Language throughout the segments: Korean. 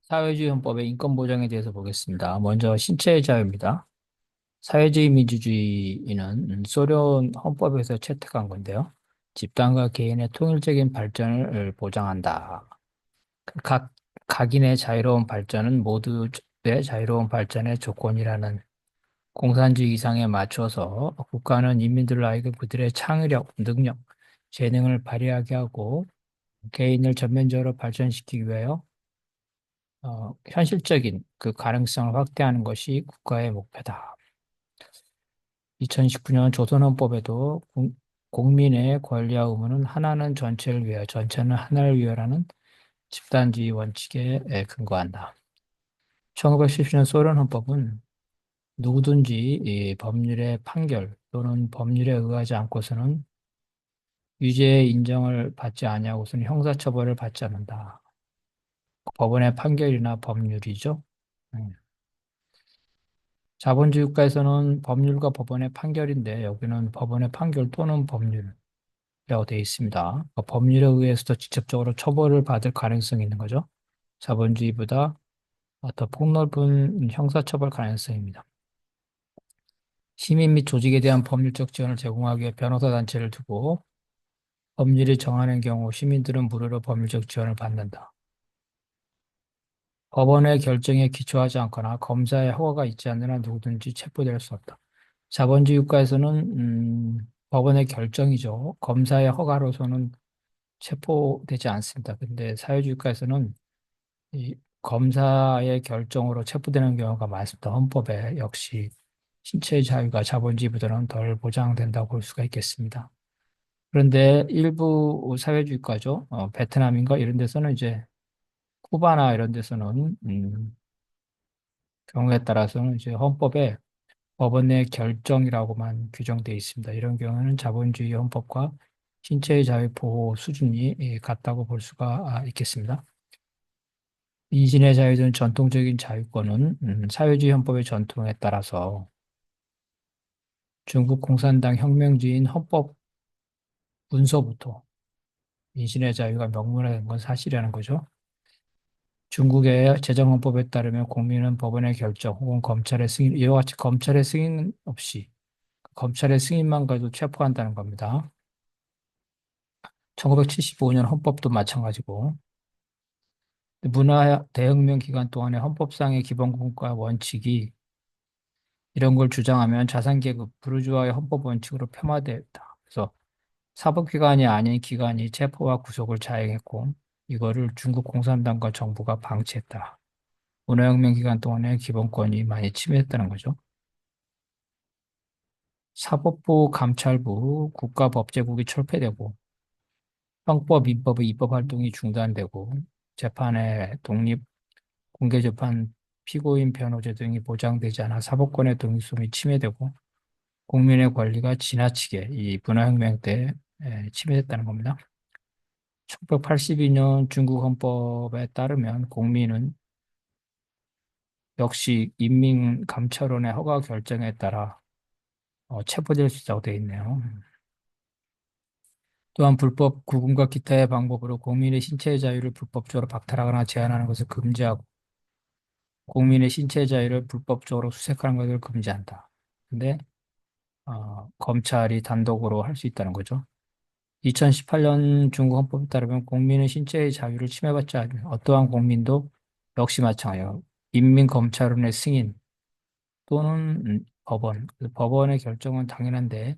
사회주의 헌법의 인권 보장에 대해서 보겠습니다. 먼저 신체의 자유입니다. 사회주의 민주주의는 소련 헌법에서 채택한 건데요. 집단과 개인의 통일적인 발전을 보장한다. 각 각인의 자유로운 발전은 모두의 자유로운 발전의 조건이라는 공산주의 이상에 맞춰서 국가는 인민들로 하여금 그들의 창의력, 능력, 재능을 발휘하게 하고 개인을 전면적으로 발전시키기 위하여 현실적인 그 가능성을 확대하는 것이 국가의 목표다. 2019년 조선헌법에도 국민의 권리와 의무는 하나는 전체를 위하여, 전체는 하나를 위하여라는 집단주의 원칙에 근거한다. 1970년 소련 헌법은 누구든지 이 법률의 판결 또는 법률에 의하지 않고서는 유죄의 인정을 받지 아니하고서는 형사처벌을 받지 않는다. 법원의 판결이나 법률이죠. 음. 자본주의 국가에서는 법률과 법원의 판결인데 여기는 법원의 판결 또는 법률이라고 되어 있습니다. 법률에 의해서도 직접적으로 처벌을 받을 가능성이 있는 거죠. 자본주의보다 더 폭넓은 형사처벌 가능성입니다. 시민 및 조직에 대한 법률적 지원을 제공하기 위해 변호사 단체를 두고 법률이 정하는 경우 시민들은 무료로 법률적 지원을 받는다. 법원의 결정에 기초하지 않거나 검사의 허가가 있지 않는 한 누구든지 체포될 수 없다. 자본주의 국가에서는 법원의 결정이죠. 검사의 허가로서는 체포되지 않습니다. 근데 사회주의 국가에서는 이 검사의 결정으로 체포되는 경우가 많습니다. 헌법에 역시 신체의 자유가 자본주의보다는 덜 보장된다고 볼 수가 있겠습니다. 그런데 일부 사회주의 국가죠. 베트남인가 이런 데서는 이제 쿠바나 이런 데서는 경우에 따라서는 이제 헌법에 법원의 결정이라고만 규정되어 있습니다. 이런 경우는 자본주의 헌법과 신체의 자유 보호 수준이 같다고 볼 수가 있겠습니다. 인신의 자유 등 전통적인 자유권은 사회주의 헌법의 전통에 따라서 중국 공산당 혁명주의인 헌법 문서부터 인신의 자유가 명문화된 건 사실이라는 거죠. 중국의 제정헌법에 따르면 국민은 법원의 결정 혹은 검찰의 승인, 이와 같이 검찰의 승인 없이 검찰의 승인만 가지고 체포한다는 겁니다. 1975년 헌법도 마찬가지고 문화 대혁명 기간 동안에 헌법상의 기본권과 원칙이 이런 걸 주장하면 자산계급 부르주아의 헌법 원칙으로 폄하되었다. 그래서 사법기관이 아닌 기관이 체포와 구속을 자행했고 이거를 중국 공산당과 정부가 방치했다. 문화혁명 기간 동안에 기본권이 많이 침해했다는 거죠. 사법부, 감찰부, 국가법제국이 철폐되고 형법, 민법의 입법 활동이 중단되고 재판의 독립, 공개재판, 피고인 변호제 등이 보장되지 않아 사법권의 독립성이 침해되고 국민의 권리가 지나치게 이 문화혁명 때 침해됐다는 겁니다. 1982년 중국 헌법에 따르면 국민은 역시 인민감찰원의 허가 결정에 따라 체포될 수 있다고 되어 있네요. 또한 불법 구금과 기타의 방법으로 국민의 신체의 자유를 불법적으로 박탈하거나 제한하는 것을 금지하고 국민의 신체의 자유를 불법적으로 수색하는 것을 금지한다. 근데 검찰이 단독으로 할 수 있다는 거죠. 2018년 중국 헌법에 따르면 국민의 신체의 자유를 침해받지 않는 어떠한 국민도 역시 마찬가지예요. 인민검찰원의 승인 또는 법원, 그 법원의 결정은 당연한데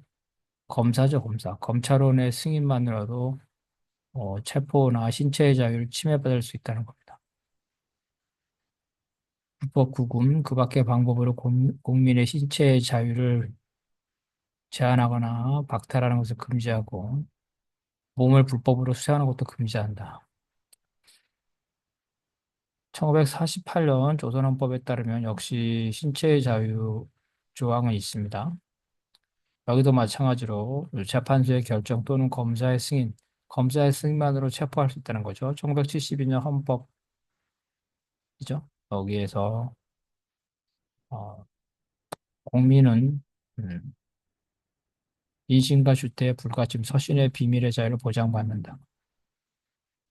검사죠, 검사. 검찰원의 승인만으로도 체포나 신체의 자유를 침해받을 수 있다는 겁니다. 불법 구금, 그 밖의 방법으로 국민의 신체의 자유를 제한하거나 박탈하는 것을 금지하고 몸을 불법으로 수사하는 것도 금지한다. 1948년 조선헌법에 따르면 역시 신체의 자유 조항은 있습니다. 여기도 마찬가지로 재판소의 결정 또는 검사의 승인만으로 체포할 수 있다는 거죠. 1972년 헌법이죠. 여기에서 어, 국민은 음, 인신과 주체의 불가침, 서신의 비밀의 자유를 보장받는다.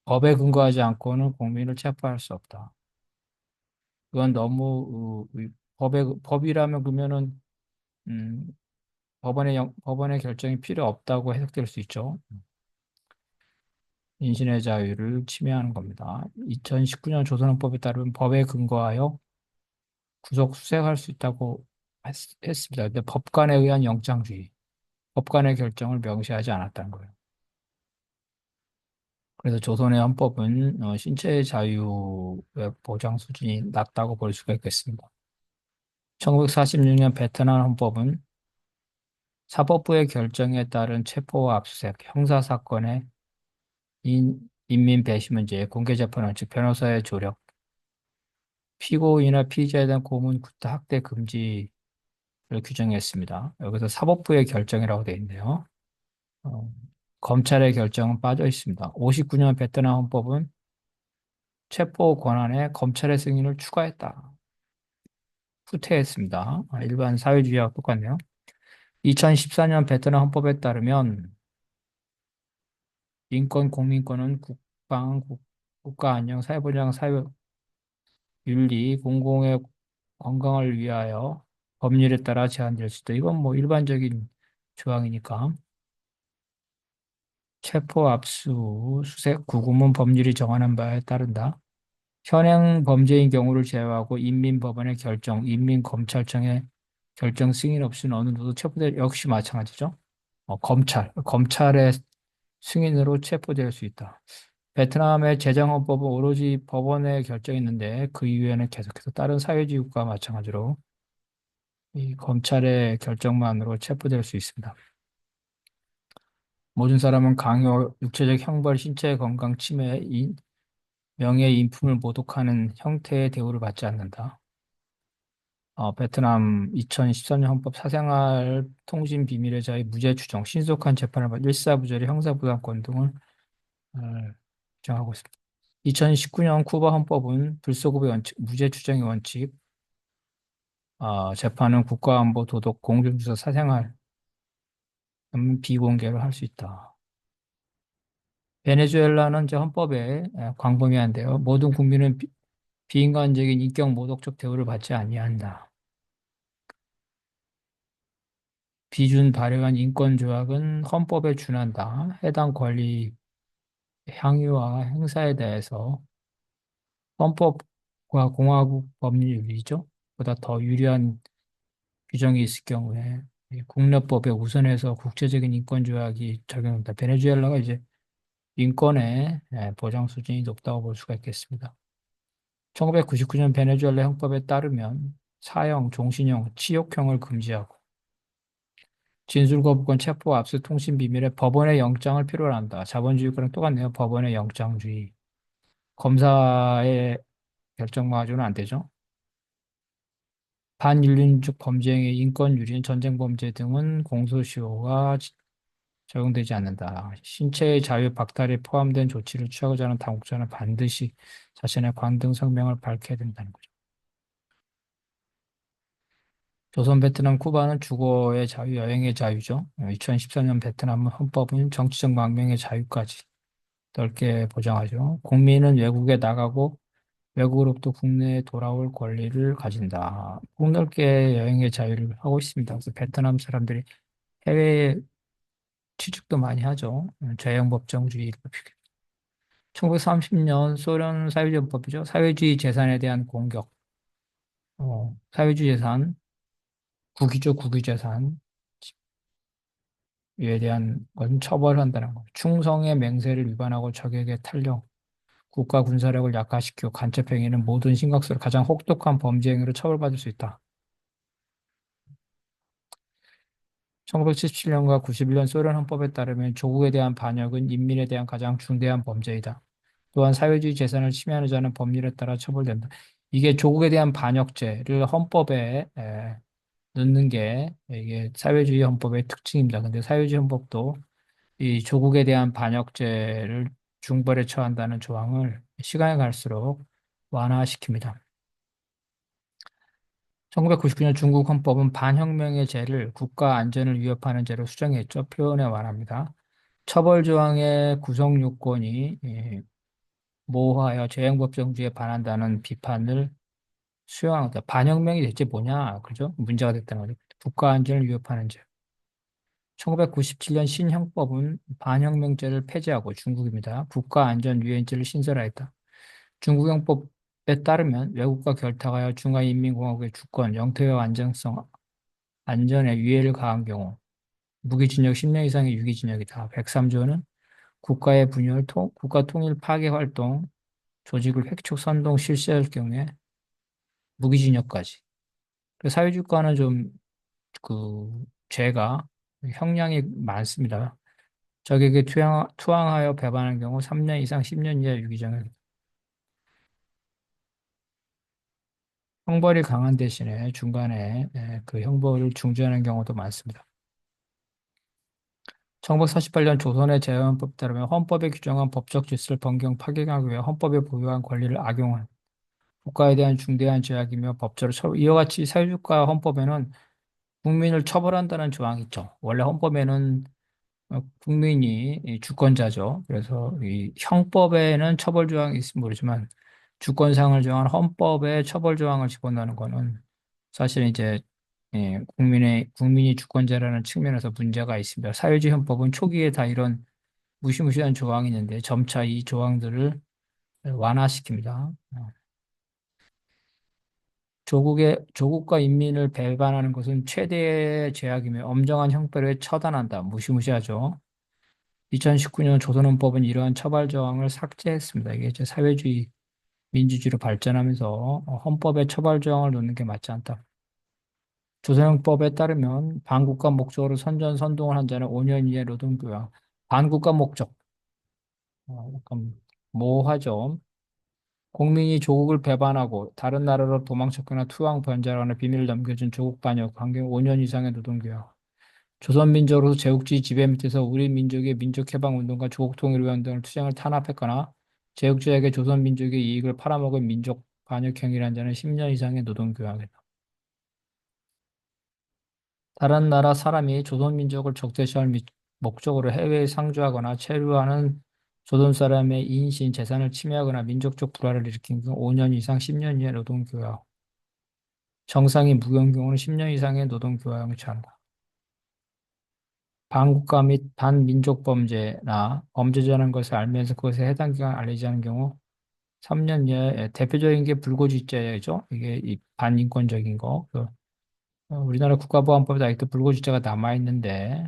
법에 근거하지 않고는 국민을 체포할 수 없다. 그건 너무 법이라면 그러면은 음, 법원의 결정이 필요 없다고 해석될 수 있죠. 인신의 자유를 침해하는 겁니다. 2019년 조선헌법에 따르면 법에 근거하여 구속 수색할 수 있다고 습니다 근데 법관에 의한 영장주의, 법관의 결정을 명시하지 않았다는 거예요. 그래서 조선의 헌법은 신체의 자유의 보장 수준이 낮다고 볼 수가 있겠습니다. 1946년 베트남 헌법은 사법부의 결정에 따른 체포와 압수수색, 형사사건의 인민 배시 문제, 공개재판 원칙, 변호사의 조력, 피고인이나 피의자에 대한 고문, 구타, 학대 금지를 규정했습니다. 여기서 사법부의 결정이라고 되어 있네요. 어, 검찰의 결정은 빠져 있습니다. 59년 베트남 헌법은 체포 권한에 검찰의 승인을 추가했다. 후퇴했습니다. 일반 사회주의와 똑같네요. 2014년 베트남 헌법에 따르면 인권, 국민권은 국가 안녕, 사회보장, 사회윤리, 공공의 건강을 위하여 법률에 따라 제한될 수 있다. 이건 뭐 일반적인 조항이니까. 체포, 압수, 수색, 구금은 법률이 정하는 바에 따른다. 현행 범죄인 경우를 제외하고 인민법원의 결정, 인민검찰청의 결정 승인 없이는 어느 누구도 체포될 역시 마찬가지죠. 검찰의 승인으로 체포될 수 있다. 베트남의 제정헌법은 오로지 법원의 결정이 있는데 그 이후에는 계속해서 다른 사회주의 국가와 마찬가지로 이 검찰의 결정만으로 체포될 수 있습니다. 모든 사람은 강요, 육체적 형벌, 신체 건강 침해, 명예, 인품을 모독하는 형태의 대우를 받지 않는다. 베트남 2013년 헌법 사생활 통신 비밀의 자유 무죄 추정, 신속한 재판을 받 일사부조리 형사부담권 등을 정하고 있습니다. 2019년 쿠바 헌법은 불소급의 원칙, 무죄 추정의 원칙, 재판은 국가안보, 도덕, 공중주사, 사생활 비공개로 할 수 있다. 베네수엘라는 이제 헌법에 광범위한데요. 모든 국민은 비인간적인 인격 모독적 대우를 받지 아니한다. 비준 발효한 인권조약은 헌법에 준한다. 해당 권리 향유와 행사에 대해서 헌법과 공화국 법률이죠. 보다 더 유리한 규정이 있을 경우에 이 국내법에 우선해서 국제적인 인권조약이 적용된다. 베네수엘라가 이제 인권의 보장 수준이 높다고 볼 수가 있겠습니다. 1999년 베네수엘라 형법에 따르면 사형, 종신형, 치욕형을 금지하고 진술거부권, 체포, 압수, 통신 비밀에 법원의 영장을 필요로 한다. 자본주의 국가랑 똑같네요. 법원의 영장주의. 검사의 결정만 가지고는 안 되죠. 반인륜적 범죄 행위, 인권유린, 전쟁범죄 등은 공소시효가 적용되지 않는다. 신체의 자유 박탈에 포함된 조치를 취하고자 하는 당국자는 반드시 자신의 관등 성명을 밝혀야 된다는 거죠. 조선, 베트남, 쿠바는 주거의 자유, 여행의 자유죠. 2014년 베트남 헌법은 정치적 망명의 자유까지 넓게 보장하죠. 국민은 외국에 나가고 외국으로부터 국내에 돌아올 권리를 가진다. 폭넓게 여행의 자유를 하고 있습니다. 그래서 베트남 사람들이 해외에 취직도 많이 하죠. 자영법정주의. 1930년 소련 사회주의법이죠. 사회주의 재산에 대한 공격. 사회주의 재산, 국유죠, 국유재산. 이에 대한 것은 처벌한다는 거. 충성의 맹세를 위반하고 적에게 탈령, 국가 군사력을 약화시키고 간첩 행위는 모든 심각수로 가장 혹독한 범죄 행위로 처벌받을 수 있다. 1977년과 91년 소련 헌법에 따르면 조국에 대한 반역은 인민에 대한 가장 중대한 범죄이다. 또한 사회주의 재산을 침해하는 자는 법률에 따라 처벌된다. 이게 조국에 대한 반역죄를 헌법에 넣는 게 이게 사회주의 헌법의 특징입니다. 근데 사회주의 헌법도 이 조국에 대한 반역죄를 중벌에 처한다는 조항을 시간이 갈수록 완화시킵니다. 1999년 중국 헌법은 반혁명의 죄를 국가 안전을 위협하는 죄로 수정했죠. 표현에 완화합니다. 처벌 조항의 구성 요건이 모호하여 재행법정주의에 반한다는 비판을 수용하다. 반혁명이 대체 뭐냐? 그죠? 문제가 됐다는 거죠. 국가 안전을 위협하는 죄. 1997년 신형법은 반혁명죄를 폐지하고 중국입니다. 국가안전유엔죄를 신설하였다. 중국형법에 따르면 외국과 결탁하여 중화인민공화국의 주권, 영토의 안정성, 안전에 위해를 가한 경우 무기징역 10년 이상의 유기징역이다. 103조는 국가의 분열, 국가 통일 파괴 활동, 조직을 획축, 선동, 실시할 경우에 무기징역까지. 사회주의과는 좀 죄가 형량이 많습니다. 적에게 투항하여 배반한 경우 3년 이상 10년 이하 유기징역. 형벌이 강한 대신에 중간에 그 형벌을 중지하는 경우도 많습니다. 1948년 조선의 재헌법 따르면 헌법에 규정한 법적 질서를 변경 파괴하기 위해 헌법에 부여한 권리를 악용한 국가에 대한 중대한 제약이며 법조를 이와 같이 사회주의과 헌법에는 국민을 처벌한다는 조항이 있죠. 원래 헌법에는 국민이 이 주권자죠. 그래서 이 형법에는 처벌 조항이 있으면 모르지만 주권상을 정한 헌법에 처벌 조항을 집어넣는 거는 사실 이제 국민이 주권자라는 측면에서 문제가 있습니다. 사회주의 헌법은 초기에 다 이런 무시무시한 조항이 있는데 점차 이 조항들을 완화시킵니다. 조국과 인민을 배반하는 것은 최대의 죄악이며 엄정한 형벌에 처단한다. 무시무시하죠. 2019년 조선헌법은 이러한 처벌 조항을 삭제했습니다. 이게 이제 사회주의, 민주주의로 발전하면서 헌법에 처벌 조항을 넣는 게 맞지 않다. 조선헌법에 따르면 반국가 목적으로 선전선동을 한 자는 5년 이하의 노동교양. 반국가 목적. 약간 모호하죠. 국민이 조국을 배반하고 다른 나라로 도망쳤거나 투항 변절하거나 비밀을 넘겨준 조국 반역, 강경 5년 이상의 노동교양. 조선민족으로서 제국주의 지배 밑에서 우리 민족의 민족해방운동과 조국통일운동을 투쟁을 탄압했거나 제국주의에게 조선민족의 이익을 팔아먹은 민족 반역행위를 자는 10년 이상의 노동교양이다. 다른 나라 사람이 조선민족을 적대시할 목적으로 해외에 상주하거나 체류하는 조선 사람의 인신, 재산을 침해하거나 민족적 불화를 일으킨 경우 5년 이상 10년 이하의 노동교양. 정상이 무효인 경우는 10년 이상의 노동교양을 처한다. 반국가 및 반민족 범죄나 범죄자라는 것을 알면서 그것에 해당 기간 알리지 않은 경우 3년 이하의 대표적인 게 불고지죄죠. 이게 이 반인권적인 거. 우리나라 국가보안법에 아직도 불고지죄가 남아 있는데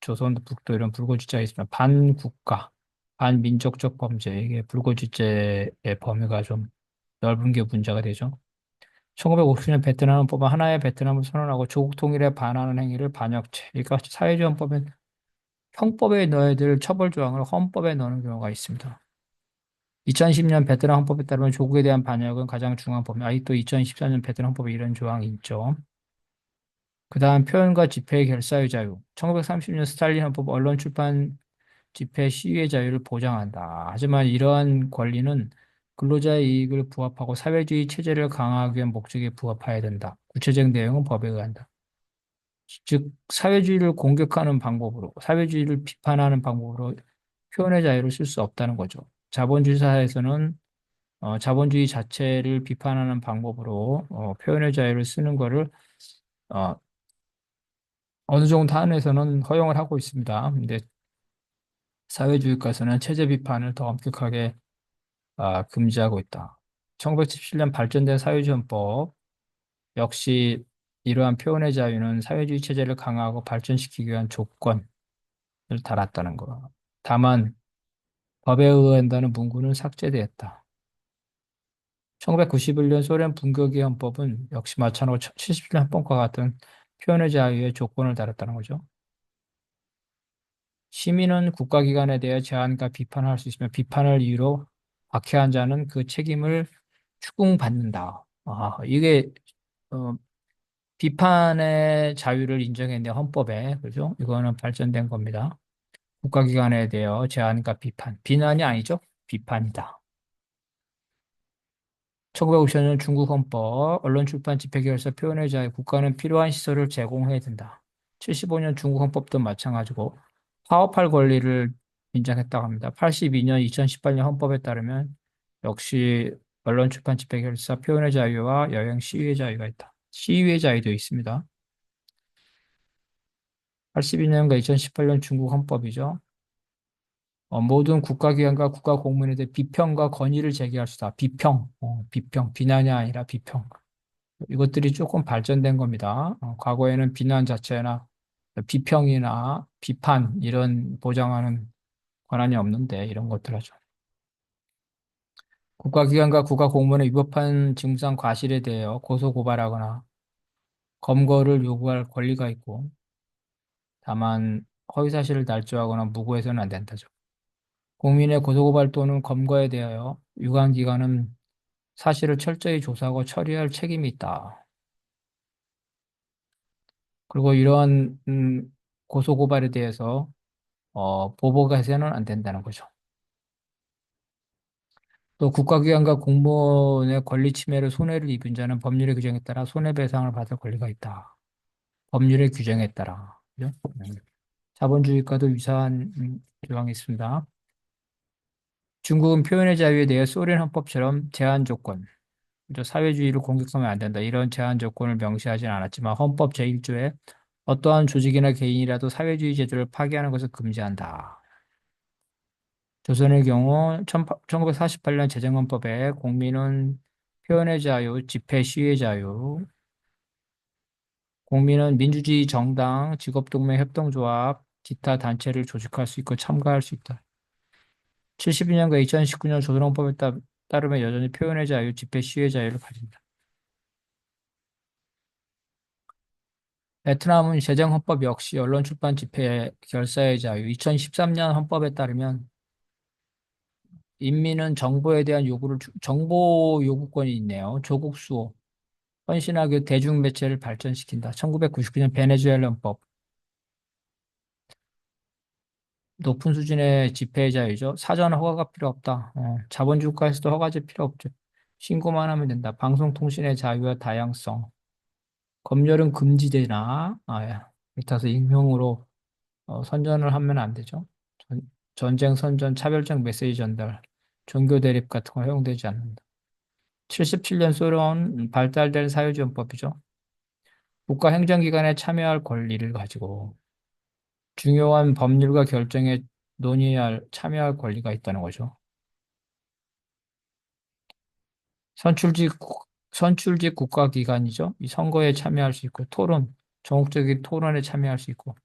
조선도 북도 이런 불고지죄가 있으면 반국가, 반민족적 범죄 이게 불고지죄의 범위가 좀 넓은 게 문제가 되죠. 1950년 베트남 헌법은 하나의 베트남을 선언하고 조국 통일에 반하는 행위를 반역죄. 그러니까 사회주의 헌법은 형법에 넣어야 될 처벌 조항을 헌법에 넣는 경우가 있습니다. 2010년 베트남 헌법에 따르면 조국에 대한 반역은 가장 중요한 법이 아직도 2014년 베트남 헌법에 이런 조항이 있죠. 그 다음 표현과 집회의 결사의 자유. 1930년 스탈린 헌법 언론 출판 집회 시위의 자유를 보장한다. 하지만 이러한 권리는 근로자의 이익을 부합하고 사회주의 체제를 강화하기 위한 목적에 부합해야 된다. 구체적 내용은 법에 의한다. 즉 사회주의를 공격하는 방법으로 사회주의를 비판하는 방법으로 표현의 자유를 쓸 수 없다는 거죠. 자본주의 사회에서는 자본주의 자체를 비판하는 방법으로 표현의 자유를 쓰는 거를 어, 어느 정도 한에서는 허용을 하고 있습니다. 근데 사회주의과에서는 체제 비판을 더 엄격하게 금지하고 있다. 1977년 발전된 사회주의헌법 역시 이러한 표현의 자유는 사회주의 체제를 강화하고 발전시키기 위한 조건을 달았다는 거. 다만 법에 의한다는 문구는 삭제되었다. 1991년 소련 분결기 헌법은 역시 마찬가지로 77년 헌법과 같은 표현의 자유의 조건을 달았다는 거죠. 시민은 국가기관에 대해 제한과 비판할 수 있으며 비판을 이유로 박해한 자는 그 책임을 추궁받는다. 이게 어, 비판의 자유를 인정했네 헌법에 그죠? 이거는 발전된 겁니다. 국가기관에 대해 제한과 비판, 비난이 아니죠? 비판이다. 1950년 중국 헌법, 언론 출판 집회 결사 표현의 자유, 국가는 필요한 시설을 제공해야 된다. 75년 중국 헌법도 마찬가지고 파업할 권리를 인정했다고 합니다. 82년, 2018년 헌법에 따르면 역시 언론, 출판, 집회, 결사, 표현의 자유와 여행, 시위의 자유가 있다. 시위의 자유도 있습니다. 82년과 2018년 중국 헌법이죠. 모든 국가기관과 국가공무원에 대해 비평과 건의를 제기할 수 있다. 비평, 비평, 비난이 아니라 비평. 이것들이 조금 발전된 겁니다. 과거에는 비난 자체나 비평이나 비판 이런 보장하는 권한이 없는데 이런 것들 하죠. 국가기관과 국가공무원에 위법한 증상 과실에 대하여 고소 고발하거나 검거를 요구할 권리가 있고 다만 허위사실을 날조하거나 무고해서는 안 된다죠. 국민의 고소고발 또는 검거에 대하여 유관기관은 사실을 철저히 조사하고 처리할 책임이 있다. 그리고 이러한 고소고발에 대해서 보복해서는 안 된다는 거죠. 또 국가기관과 공무원의 권리 침해로 손해를 입은 자는 법률의 규정에 따라 손해배상을 받을 권리가 있다. 법률의 규정에 따라. 그죠? 자본주의과도 유사한 조항이 있습니다. 중국은 표현의 자유에 대해 소련 헌법처럼 제한 조건, 그죠? 사회주의를 공격하면 안 된다. 이런 제한 조건을 명시하진 않았지만 헌법 제1조에 어떠한 조직이나 개인이라도 사회주의 제도를 파괴하는 것을 금지한다. 조선의 경우 1948년 제정헌법에 국민은 표현의 자유, 집회 시위의 자유, 국민은 민주주의 정당, 직업동맹 협동조합, 기타 단체를 조직할 수 있고 참가할 수 있다. 72년과 2019년 조선헌법에 따르면 여전히 표현의 자유, 집회 시위의 자유를 가진다. 베트남은 제정헌법 역시 언론, 출판, 집회, 결사의 자유. 2013년 헌법에 따르면 인민은 정보에 대한 정보 요구권이 있네요. 조국 수호, 헌신하게 대중매체를 발전시킨다. 1999년 베네수엘라 헌법. 높은 수준의 집회 자유죠. 사전 허가가 필요 없다. 자본주의 국가에서도 허가제 필요 없죠. 신고만 하면 된다. 방송통신의 자유와 다양성. 검열은 금지되나? 예. 따라서 익명으로 선전을 하면 안 되죠. 전쟁 선전, 차별적 메시지 전달, 종교 대립 같은 거 허용되지 않는다. 77년 소련 발달된 사회주의헌법이죠. 국가 행정기관에 참여할 권리를 가지고 중요한 법률과 결정에 참여할 권리가 있다는 거죠. 선출직, 선출직 국가기관이죠. 이 선거에 참여할 수 있고, 전국적인 토론에 참여할 수 있고,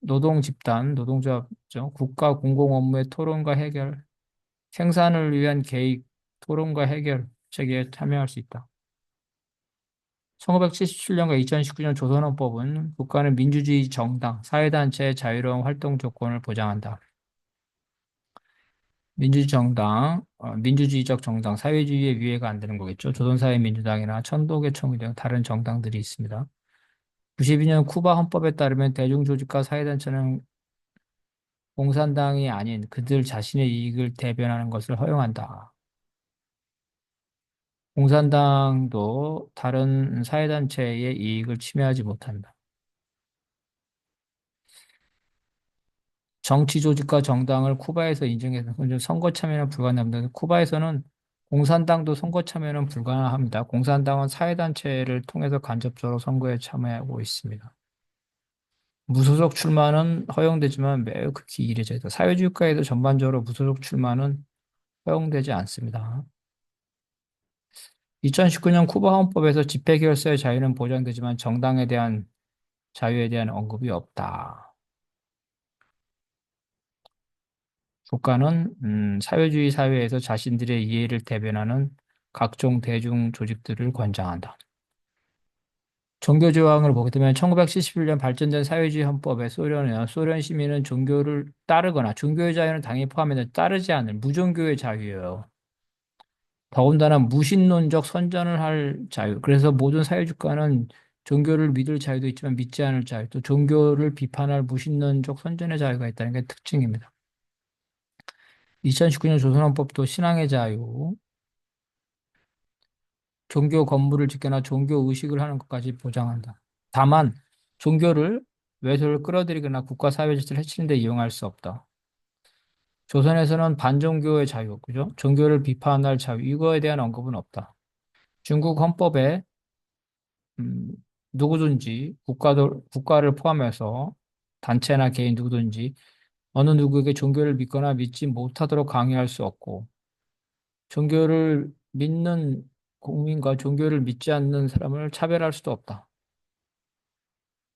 노동집단, 노동조합이죠. 국가 공공 업무의 토론과 해결, 생산을 위한 개입, 토론과 해결 체계에 참여할 수 있다. 1977년과 2019년 조선헌법은 국가는 민주주의 정당, 사회단체의 자유로운 활동 조건을 보장한다. 민주주의적 정당, 사회주의의 위해가 안 되는 거겠죠. 조선사회민주당이나 천도교총회 등 다른 정당들이 있습니다. 92년 쿠바 헌법에 따르면 대중조직과 사회단체는 공산당이 아닌 그들 자신의 이익을 대변하는 것을 허용한다. 공산당도 다른 사회단체의 이익을 침해하지 못한다. 정치 조직과 정당을 쿠바에서 인정해서 선거 참여는 불가능합니다. 쿠바에서는 공산당도 선거 참여는 불가능합니다. 공산당은 사회단체를 통해서 간접적으로 선거에 참여하고 있습니다. 무소속 출마는 허용되지만 매우 극히 이례적이다. 사회주의 국가에도 전반적으로 무소속 출마는 허용되지 않습니다. 2019년 쿠바 헌법에서 집회 결사의 자유는 보장되지만 정당에 대한 자유에 대한 언급이 없다. 국가는 사회주의 사회에서 자신들의 이해를 대변하는 각종 대중 조직들을 권장한다. 종교 조항을 보게 되면 1971년 발전된 사회주의 헌법에 소련 시민은 종교를 따르거나 종교의 자유는 당연히 포함해서 따르지 않는 무종교의 자유예요. 더군다나 무신론적 선전을 할 자유. 그래서 모든 사회주가는 종교를 믿을 자유도 있지만 믿지 않을 자유, 또 종교를 비판할 무신론적 선전의 자유가 있다는 게 특징입니다. 2019년 조선헌법도 신앙의 자유, 종교 건물을 짓거나 종교 의식을 하는 것까지 보장한다. 다만 종교를 외소를 끌어들이거나 국가 사회 질서를 해치는 데 이용할 수 없다. 조선에서는 반종교의 자유, 그죠? 종교를 비판할 자유, 이거에 대한 언급은 없다. 중국 헌법에 음, 누구든지 국가를 포함해서 단체나 개인 누구든지 어느 누구에게 종교를 믿거나 믿지 못하도록 강요할 수 없고 종교를 믿는 국민과 종교를 믿지 않는 사람을 차별할 수도 없다.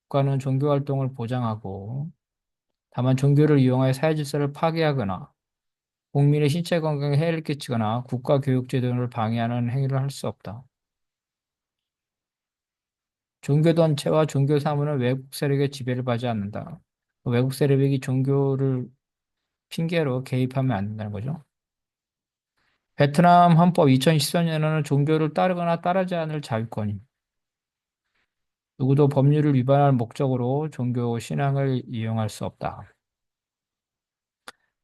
국가는 종교 활동을 보장하고 다만 종교를 이용하여 사회 질서를 파괴하거나 국민의 신체 건강에 해를 끼치거나 국가 교육 제도를 방해하는 행위를 할 수 없다. 종교단체와 종교 사무는 외국 세력의 지배를 받지 않는다. 외국 세력이 종교를 핑계로 개입하면 안 된다는 거죠. 베트남 헌법 2014년에는 종교를 따르거나 따르지 않을 자유권이 누구도 법률을 위반할 목적으로 종교 신앙을 이용할 수 없다.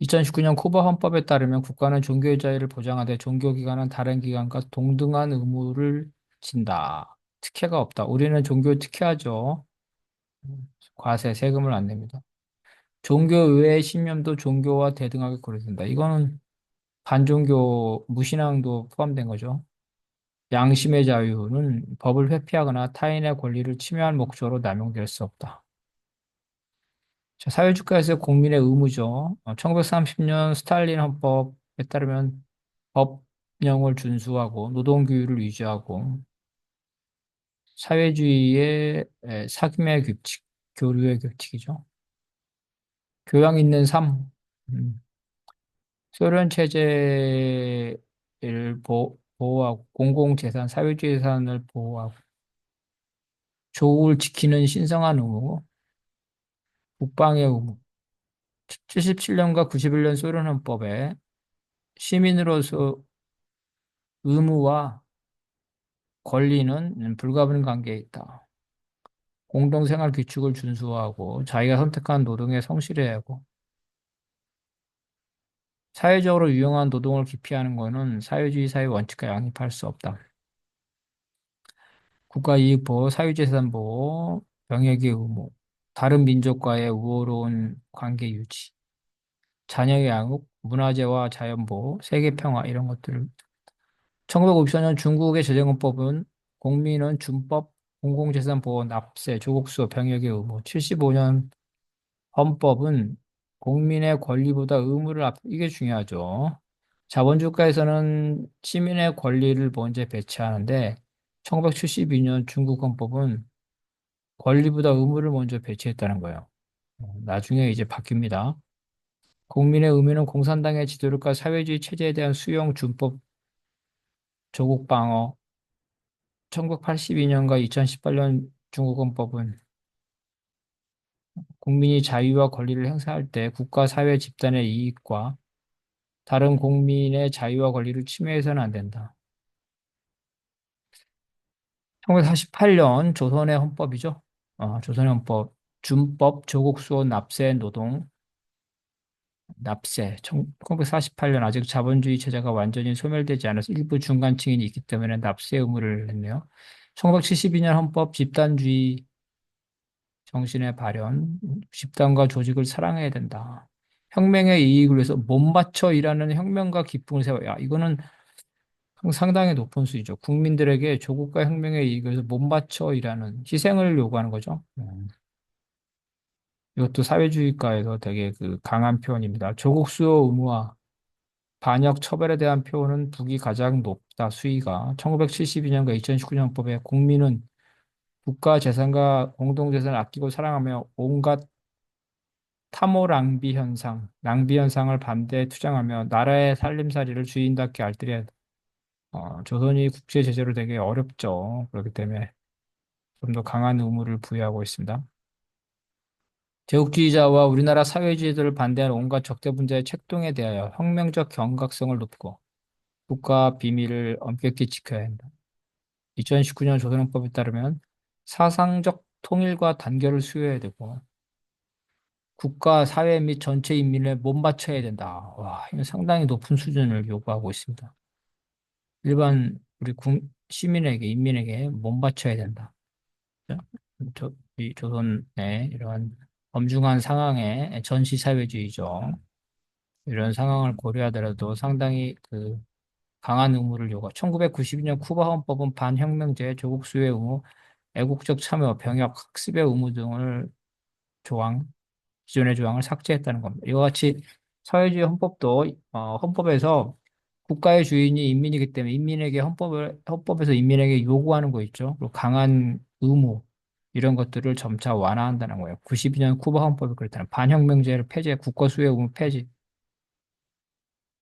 2019년 쿠바 헌법에 따르면 국가는 종교의 자유를 보장하되 종교기관은 다른 기관과 동등한 의무를 진다. 특혜가 없다. 우리는 종교 특혜하죠. 과세, 세금을 안 냅니다. 종교 외의 신념도 종교와 대등하게 고려된다. 이거는 반종교, 무신앙도 포함된 거죠. 양심의 자유는 법을 회피하거나 타인의 권리를 침해할 목적으로 남용될 수 없다. 자, 사회주가에서 국민의 의무죠. 1930년 스탈린 헌법에 따르면 법령을 준수하고 노동규율을 유지하고 사회주의의 사금의 규칙, 교류의 규칙이죠. 교양 있는 삶. 음. 소련 체제를 보호하고 공공재산, 사회주의 재산을 보호하고 조국을 지키는 신성한 의무, 국방의 의무. 77년과 91년 소련 헌법에 시민으로서 의무와 권리는 불가분 관계에 있다. 공동생활 규칙을 준수하고 자기가 선택한 노동에 성실해야 하고 사회적으로 유용한 노동을 기피하는 것은 사회주의 사회 원칙과 양립할 수 없다. 국가이익보호, 사유재산보호, 병역의 의무, 다른 민족과의 우호로운 관계 유지, 자녀의 양육, 문화재와 자연보호, 세계평화 이런 것들을 1954년 중국의 재정헌법은 공민은 준법, 공공재산보호, 납세, 조국수, 병역의 의무, 75년 헌법은 국민의 권리보다 의무를 이게 중요하죠. 자본주의국가에서는 시민의 권리를 먼저 배치하는데 1972년 중국 헌법은 권리보다 의무를 먼저 배치했다는 거예요. 나중에 이제 바뀝니다. 국민의 의무는 공산당의 지도력과 사회주의 체제에 대한 수용, 준법, 조국 방어. 1982년과 2018년 중국 헌법은 국민이 자유와 권리를 행사할 때 국가, 사회, 집단의 이익과 다른 국민의 자유와 권리를 침해해서는 안 된다. 1948년 조선의 헌법이죠. 조선의 헌법, 준법, 조국 수호, 납세, 노동, 납세. 1948년 아직 자본주의 체제가 완전히 소멸되지 않아서 일부 중간층이 있기 때문에 납세 의무를 했네요. 1972년 헌법 집단주의 정신의 발현, 집단과 조직을 사랑해야 된다. 혁명의 이익을 위해서 몸바쳐 일하는 혁명가 기풍을 세워. 야, 이거는 상당히 높은 수위죠. 국민들에게 조국과 혁명의 이익을 위해서 몸바쳐 일하는 희생을 요구하는 거죠. 이것도 사회주의가에서 되게 그 강한 표현입니다. 조국 수호 의무와 반역 처벌에 대한 표현은 북이 가장 높다. 수위가 1972년과 2019년 법에 국민은 국가 재산과 공동재산을 아끼고 사랑하며 온갖 탐호 낭비 현상을 반대에 투쟁하며 나라의 살림살이를 주인답게 알뜰해야 돼. 조선이 국제 제재로 되게 어렵죠. 그렇기 때문에 좀 더 강한 의무를 부여하고 있습니다. 제국주의자와 우리나라 사회주의들을 반대하는 온갖 적대 분자의 책동에 대하여 혁명적 경각성을 높이고 국가 비밀을 엄격히 지켜야 한다. 2019년 조선헌법에 따르면 사상적 통일과 단결을 수여해야 되고 국가, 사회 및 전체 인민을 몸바쳐야 된다. 와, 이거 상당히 높은 수준을 요구하고 있습니다. 일반 우리 시민에게, 인민에게 몸바쳐야 된다. 이 조선의 이러한 엄중한 상황의 전시사회주의죠. 이런 상황을 고려하더라도 상당히 강한 의무를 요구. 1992년 쿠바 헌법은 반혁명제, 조국 수의 의무, 애국적 참여, 병역, 학습의 의무 등을 조항, 기존의 조항을 삭제했다는 겁니다. 이와 같이 사회주의 헌법도 헌법에서 국가의 주인이 인민이기 때문에 인민에게 헌법에서 인민에게 요구하는 거 있죠. 그리고 강한 의무 이런 것들을 점차 완화한다는 거예요. 92년 쿠바 헌법이 그렇다는 반혁명제를 폐지해 국가 수의 의무 폐지,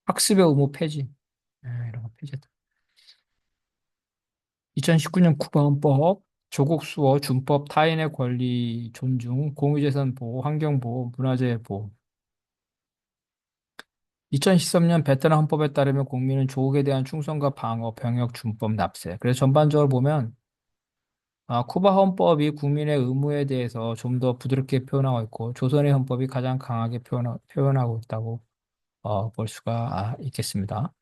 학습의 의무 폐지, 이런 거 폐지했다. 2019년 쿠바 헌법 조국 수호, 준법, 타인의 권리 존중, 공유재산 보호, 환경 보호, 문화재 보호. 2013년 베트남 헌법에 따르면 국민은 조국에 대한 충성과 방어, 병역, 준법, 납세. 그래서 전반적으로 보면 쿠바 헌법이 국민의 의무에 대해서 좀 더 부드럽게 표현하고 있고 조선의 헌법이 가장 강하게 표현하고 있다고 볼 수가 있겠습니다.